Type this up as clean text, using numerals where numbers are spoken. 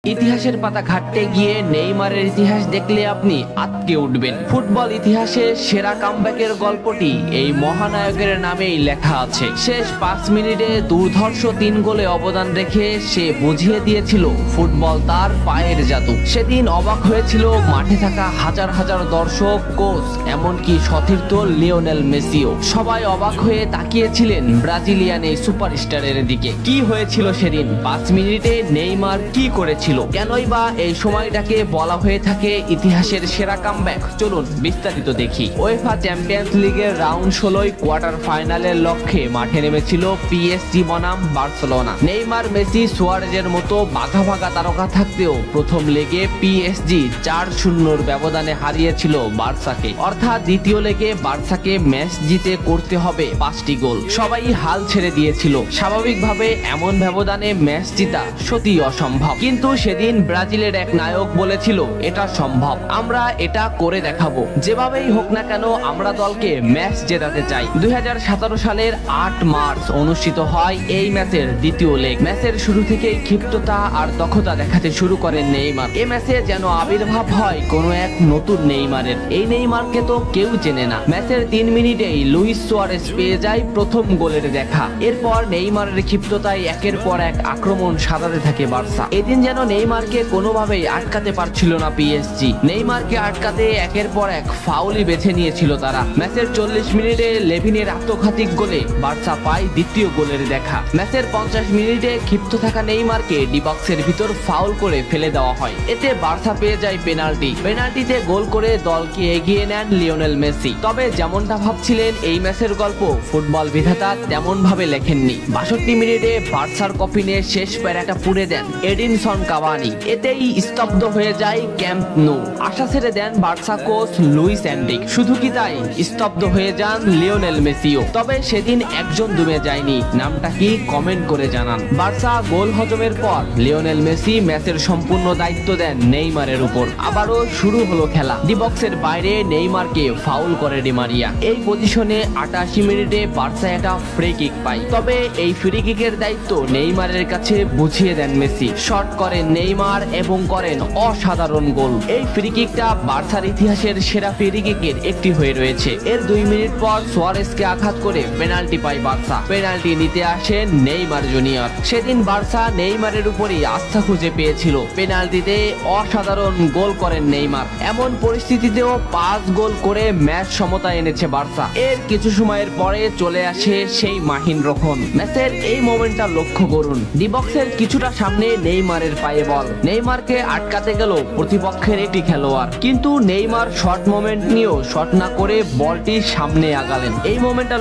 ইতিহাসের পাতা ঘাটতে গিয়ে নেইমারের ইতিহাস দেখলে আপনি আঁতকে উঠবেন। ফুটবল ইতিহাসে সেরা কামব্যাকের গল্পটি এই মহানায়কের নামেই লেখা আছে। শেষ 5 মিনিটে দুর্ধর্ষ 3 গোলে অবদান রেখে সে বুঝিয়ে দিয়েছিল ফুটবল তার পায়ের জাদু। সেদিন অবাক হয়েছিল মাঠে থাকা হাজার হাজার দর্শক, কোচ, এমনকি সতীর্থ লিওনেল মেসিও। সবাই অবাক হয়ে তাকিয়েছিলেন ব্রাজিলিয়ান এই সুপারস্টারের দিকে। কি হয়েছিল সেদিন? 5 মিনিটে নেইমার কি করেছিল? কেনই বা এই সময়টাকে বলা হয়ে থাকে ইতিহাসের সেরা কামব্যাক? চলুন বিস্তারিত দেখি। উয়েফা চ্যাম্পিয়ন্স লিগের রাউন্ড 16 কোয়ার্টার ফাইনালের লক্ষ্যে মাঠে নেমেছিল পিএসজি বনাম বার্সেলোনা। নেইমার, মেসি, সুয়ারেজের মতো বাঘা বাঘা তারকা থাকতেও প্রথম লেগে পিএসজি 4-0 ব্যবধানে হারিয়েছিল বার্সাকে। অর্থাৎ দ্বিতীয় লেগে বার্সাকে ম্যাচ জিতে করতে হবে 5টি গোল। সবাই হাল ছেড়ে দিয়েছিল। স্বাভাবিকভাবে এমন ব্যবধানে ম্যাচ জিতা সত্যিই অসম্ভব, কিন্তু সেদিন ব্রাজিলের এক নায়ক বলেছিল এটা সম্ভব, আমরা এটা করে দেখাবো। যেভাবেই হোক না কেন আমরা দলকে ম্যাচ জেতাতে চাই। 2017 সালের 8 মার্চ অনুষ্ঠিত হয় এই ম্যাচের দ্বিতীয় লেগ। ম্যাচের শুরু থেকেই ক্ষিপ্ততা আর দক্ষতা দেখাতে শুরু করেন নেইমার। এই ম্যাচে যেন আবির্ভাব হয় কোনো এক নতুন নেইমারের। এই নেইমারকে তো কেউ চেনে না। ম্যাচের 3 মিনিটেই লুইস সুয়ারেজ পেয়ে যায় প্রথম গোলের দেখা। এরপর নেইমারের ক্ষিপ্ততায় একের পর এক আক্রমণ সাজাতে থাকে বার্সা। এদিন যেন নেইমারকে কোনোভাবেই আটকাতে পারছিল না পিএসজি। নেইমারকে আটকাতে একের পর এক ফাউলই বেছে নিয়েছিল তারা। ম্যাচের 40 মিনিটে লেভিনের আত্মঘাতিক গোলে বার্সা পায় দ্বিতীয় গোলের দেখা। ম্যাচের 50 মিনিটে ক্ষিপ্ত থাকা নেইমারকে ডি বক্সের ভিতর ফাউল করে ফেলে দেওয়া হয়। এতে বার্সা পেয়ে যায় পেনাল্টি। পেনাল্টিতে গোল করে দলকে এগিয়ে নেন লিওনেল মেসি। তবে যেমনটা ভাবছিলেন এই ম্যাচের গল্প ফুটবল বিধাতা তেমন ভাবে লেখেননি। 62 মিনিটে বার্সার কফিনে শেষ প্যারাটা পুড়ে দেন এডিনসন কাভানি। এতেই স্তব্ধ হয়ে যায় ক্যাম্প নু। আশা ছেড়ে দেন বার্সা কোচ লুইস এনরিকে। শুধু কি তাই, স্তব্ধ হয়ে যান লিওনেল মেসিও। তবে সেদিন একজন দমে যায়নি। নামটা কি কমেন্ট করে জানান। বার্সা গোল হজমের পর লিওনেল মেসি ম্যাচের সম্পূর্ণ দায়িত্ব দেন নেইমারের উপর। আবারও শুরু হলো খেলা। ডি বক্সের বাইরে নেইমারকে ফাউল করে ডি মারিয়া। এই পজিশনে 88 মিনিটে বার্সা একটা ফ্রি কিক পায়। তবে এই ফ্রি কিকের দায়িত্ব নেইমারের কাছে বুঝিয়ে দেন মেসি। শট করেন নেইমার এবং করেন অসাধারণ গোল। এই ফ্রি কিকটা বার্সার ইতিহাসের সেরা ফ্রি কিকের একটি হয়ে রয়েছে। এর 2 মিনিট পর সুয়ারেজকে আঘাত করে পেনাল্টি পায় বার্সা। পেনাল্টি নিতে আসেন নেইমার জুনিয়র। সেদিন বার্সা নেইমারের উপরই আস্থা খুঁজে পেয়েছিল। পেনাল্টিতে অসাধারণ গোল করেন নেইমার। এমন পরিস্থিতিতেও 5 গোল করে ম্যাচ সমতা এনেছে বার্সা। এর কিছু সময়ের পরে চলে আসে সেই মাহিন রক্ষণ। ম্যাচের এই মোমেন্টটা লক্ষ্য করুন। ডি বক্সের কিছুটা সামনে নেইমারের পায়ে বল। নেইমারকে আটকাতে গেল প্রতিপক্ষের একটি খেলোয়াড়, কিন্তু নেইমার শর্ট মোমেন্ট নিয়েও শট না করে বলটি সামনে আগালেন। এই মোমেন্টটা